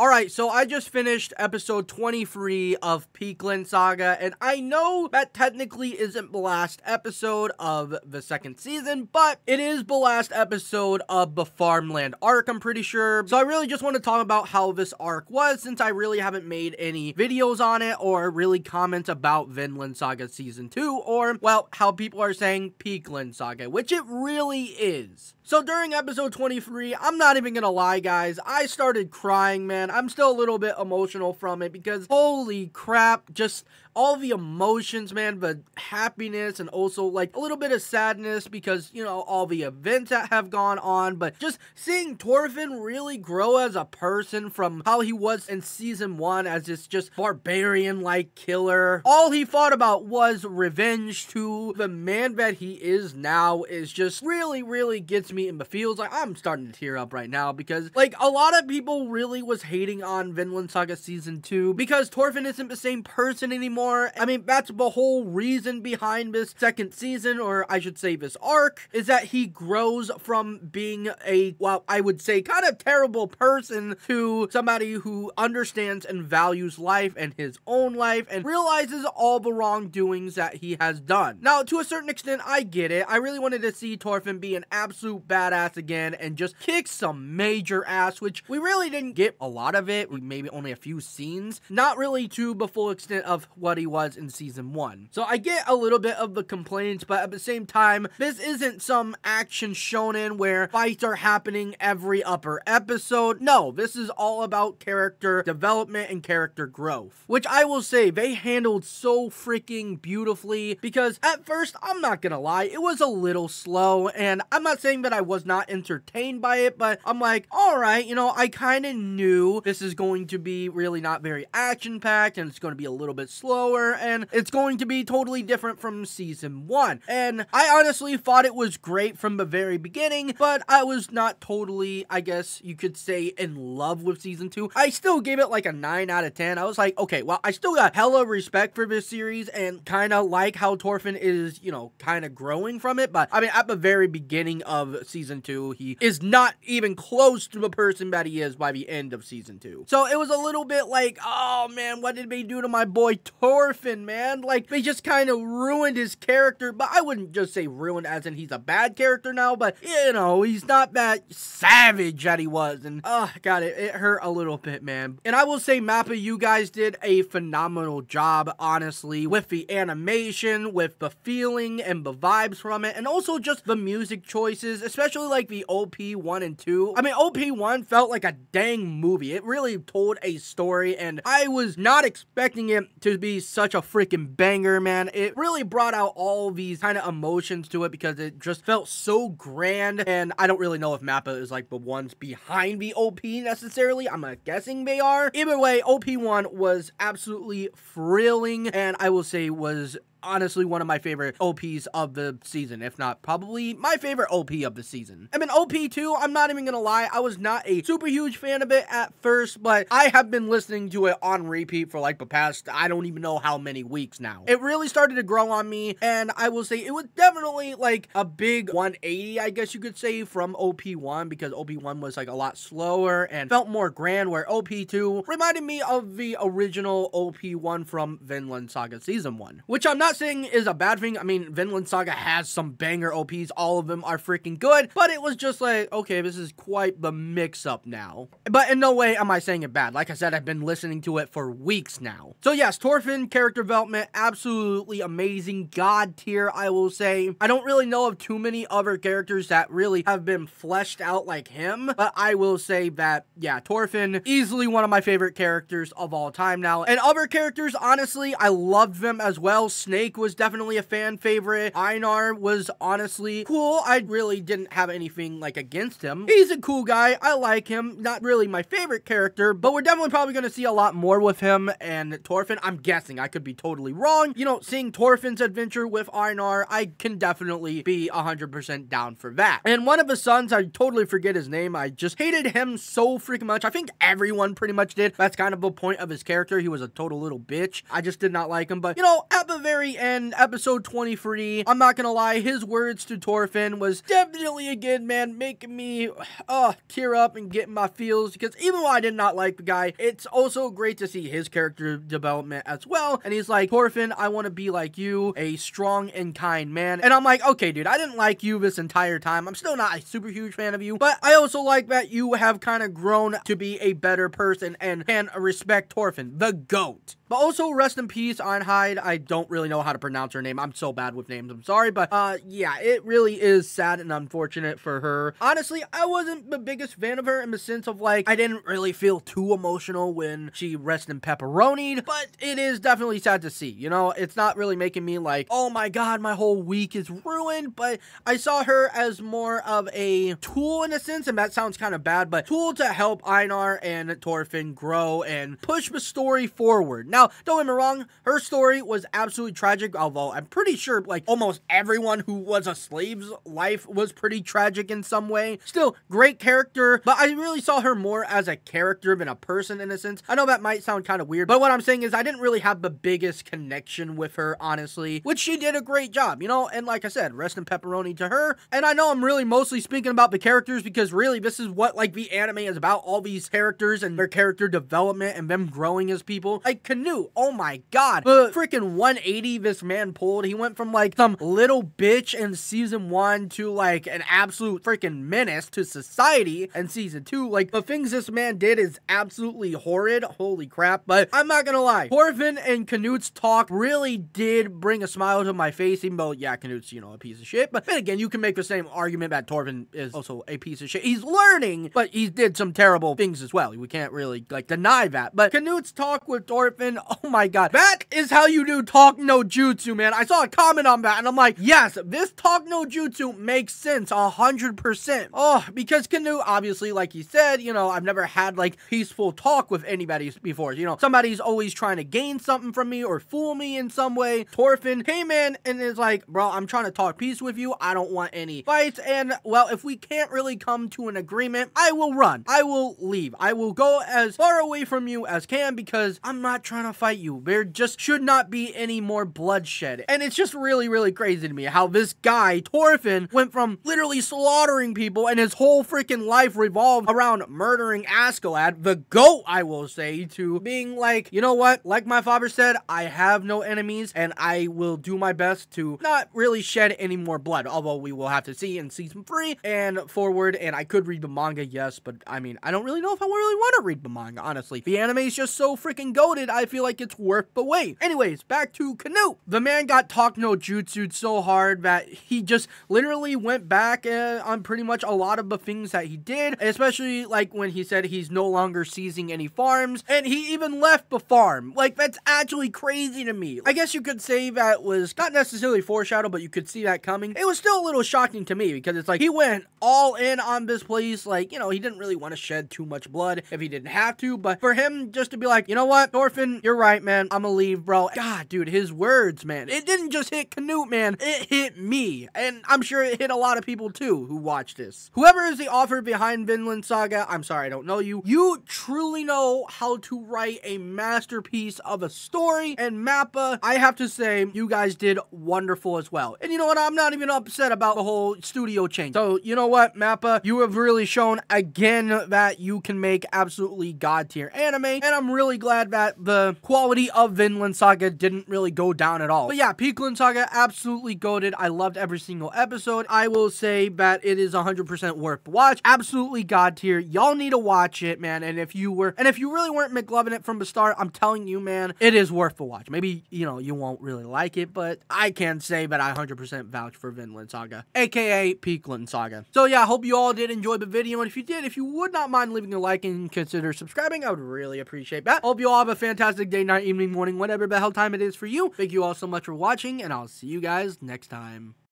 Alright, so I just finished episode 23 of Vinland Saga, and I know that technically isn't the last episode of the second season, but it is the last episode of the Farmland arc, I'm pretty sure. So I really just want to talk about how this arc was, since I really haven't made any videos on it, or really comments about Vinland Saga Season 2, or, well, how people are saying Vinland Saga, which it really is. So during episode 23, I'm not even gonna lie, guys, I started crying, man. I'm still a little bit emotional from it because holy crap, just all the emotions, man, the happiness and also like a little bit of sadness because, you know, all the events that have gone on, but just seeing Thorfinn really grow as a person from how he was in season 1 as this just barbarian-like killer. All he thought about was revenge to the man that he is now is just really gets me in the feels. Like, I'm starting to tear up right now because, like, a lot of people really was hating on Vinland Saga Season 2 because Thorfinn isn't the same person anymore. I mean, that's the whole reason behind this second season, or I should say this arc, is that he grows from being a, well, I would say kind of terrible person to somebody who understands and values life and his own life and realizes all the wrongdoings that he has done. Now, to a certain extent, I get it. I really wanted to see Thorfinn be an absolute badass again and just kick some major ass, which we really didn't get a lot of it. Maybe only a few scenes. Not really to the full extent of what he was in season 1. So I get a little bit of the complaints, but at the same time, this isn't some action shonen where fights are happening every upper episode. No, this is all about character development and character growth, which I will say they handled so freaking beautifully because at first, I'm not gonna lie, it was a little slow, and I'm not saying that I was not entertained by it, but I'm like, alright, you know, I kind of knew this is going to be really not very action-packed, and it's going to be a little bit slower, and it's going to be totally different from season 1. And I honestly thought it was great from the very beginning, but I was not totally, I guess you could say, in love with season 2. I still gave it like a 9 out of 10. I was like, okay, well, I still got hella respect for this series and kind of like how Thorfinn is, you know, kind of growing from it. But I mean, at the very beginning of season 2, he is not even close to the person that he is by the end of season 2. So it was a little bit like, oh man, what did they do to my boy Thorfinn, man? Like, they just kind of ruined his character, but I wouldn't just say ruined as in he's a bad character now, but, you know, he's not that savage that he was, and, oh, God, it hurt a little bit, man. And I will say, Mappa, you guys did a phenomenal job, honestly, with the animation, with the feeling and the vibes from it, and also just the music choices, especially, like, the OP 1 and 2. I mean, OP 1 felt like a dang movie. It really told a story, and I was not expecting it to be such a freaking banger, man. It really brought out all these kind of emotions to it because it just felt so grand, and I don't really know if Mappa is like the ones behind the OP necessarily. I'm guessing they are. Either way, OP1 was absolutely thrilling, and I will say was honestly one of my favorite OPs of the season, if not probably my favorite OP of the season. I mean, OP2, I'm not even gonna lie, I was not a super huge fan of it at first, but I have been listening to it on repeat for like the past, I don't even know how many weeks now. It really started to grow on me, and I will say it was definitely like a big 180, I guess you could say, from OP1, because OP1 was like a lot slower and felt more grand, where OP2 reminded me of the original OP1 from Vinland Saga Season 1, which I'm not saying is a bad thing. I mean, Vinland Saga has some banger OPs. All of them are freaking good, but it was just like, okay, this is quite the mix-up now. But in no way am I saying it bad. Like I said, I've been listening to it for weeks now. So yes, Thorfinn character development, absolutely amazing. God tier, I will say. I don't really know of too many other characters that really have been fleshed out like him, but I will say that, yeah, Thorfinn, easily one of my favorite characters of all time now. And other characters, honestly, I loved them as well. Snake was definitely a fan favorite. Einar was honestly cool. I really didn't have anything like against him. He's a cool guy. I like him. Not really my favorite character, but we're definitely probably going to see a lot more with him and Thorfinn. I'm guessing. I could be totally wrong. You know, seeing Thorfinn's adventure with Einar, I can definitely be 100% down for that. And one of his sons, I totally forget his name. I just hated him so freaking much. I think everyone pretty much did. That's kind of the point of his character. He was a total little bitch. I just did not like him. But, you know, at the very very end, episode 23, I'm not gonna lie, his words to Thorfinn was definitely, again, man, making me, tear up and get in my feels, because even though I did not like the guy, it's also great to see his character development as well, and he's like, Thorfinn, I want to be like you, a strong and kind man, and I'm like, okay, dude, I didn't like you this entire time, I'm still not a super huge fan of you, but I also like that you have kind of grown to be a better person and can respect Thorfinn, the GOAT. But also, rest in peace, Einhide. I don't really know how to pronounce her name. I'm so bad with names. I'm sorry. But, yeah, it really is sad and unfortunate for her. Honestly, I wasn't the biggest fan of her in the sense of, like, I didn't really feel too emotional when she rested in pepperoni. But it is definitely sad to see. You know, it's not really making me like, oh my god, my whole week is ruined. But I saw her as more of a tool in a sense. And that sounds kind of bad. But tool to help Einar and Thorfinn grow and push the story forward. Now, don't get me wrong, her story was absolutely tragic, although I'm pretty sure, like, almost everyone who was a slave's life was pretty tragic in some way. Still, great character, but I really saw her more as a character than a person in a sense. I know that might sound kind of weird, but what I'm saying is I didn't really have the biggest connection with her, honestly, which she did a great job, you know, and like I said, rest in pepperoni to her. And I know I'm really mostly speaking about the characters because really this is what, like, the anime is about, all these characters and their character development and them growing as people. Like, Canute, oh my god, the freaking 180 this man pulled. He went from like some little bitch in season 1 to like an absolute freaking menace to society in season 2. Like, the things this man did is absolutely horrid. Holy crap. But I'm not gonna lie, Thorfinn and Canute's talk really did bring a smile to my face, even though, yeah, Canute's, you know, a piece of shit. But then again, you can make the same argument that Thorfinn is also a piece of shit. He's learning, but he did some terrible things as well. We can't really, like, deny that. But Canute's talk with Thorfinn, oh my god, that is how you do talk no jutsu, man. I saw a comment on that and I'm like, yes, this talk no jutsu makes sense 100%. Oh, because Canute, obviously, like he said, you know, I've never had like peaceful talk with anybody before. You know, somebody's always trying to gain something from me or fool me in some way. Thorfinn came in and is like, bro, I'm trying to talk peace with you. I don't want any fights. And well, if we can't really come to an agreement, I will run. I will leave. I will go as far away from you as can because I'm not trying to fight you. There just should not be any more bloodshed. And it's just really, really crazy to me how this guy, Thorfinn, went from literally slaughtering people and his whole freaking life revolved around murdering Askeladd, the GOAT, I will say, to being like, you know what? Like my father said, I have no enemies and I will do my best to not really shed any more blood. Although we will have to see in season 3 and forward. And I could read the manga, yes, but I mean, I don't really know if I really want to read the manga, honestly. The anime is just so freaking goated, I feel like it's worth the wait. Anyways, back to Canute. The man got talk no jutsu'd so hard that he just literally went back on pretty much a lot of the things that he did, especially like when he said he's no longer seizing any farms, and he even left the farm. Like, that's actually crazy to me. I guess you could say that was not necessarily foreshadowed, but you could see that coming. It was still a little shocking to me because it's like he went all in on this place. Like, you know, he didn't really want to shed too much blood if he didn't have to, but for him just to be like, you know what, Thorfinn, you're right, man, I'm gonna leave, bro. God, dude, his words, man, it didn't just hit Canute, man, it hit me, and I'm sure it hit a lot of people too who watched this. Whoever is the author behind Vinland Saga, I'm sorry, I don't know you. You truly know how to write a masterpiece of a story, and Mappa, I have to say, you guys did wonderful as well. And you know what, I'm not even upset about the whole studio change. So, you know what, Mappa, you have really shown again that you can make absolutely god tier anime, and I'm really glad that the quality of Vinland Saga didn't really go down at all. But yeah, Vinland Saga, absolutely goated. I loved every single episode. I will say that it is 100% worth the watch. Absolutely god tier. Y'all need to watch it, man. And if you really weren't McLovin' it from the start, I'm telling you, man, it is worth the watch. Maybe, you know, you won't really like it, but I can say that I 100% vouch for Vinland Saga, aka Vinland Saga. So yeah, I hope you all did enjoy the video, and if you did, if you would not mind leaving a like and consider subscribing, I would really appreciate that. Hope you all have a fantastic day, night, evening, morning, whatever the hell time it is for you. Thank you all so much for watching, and I'll see you guys next time.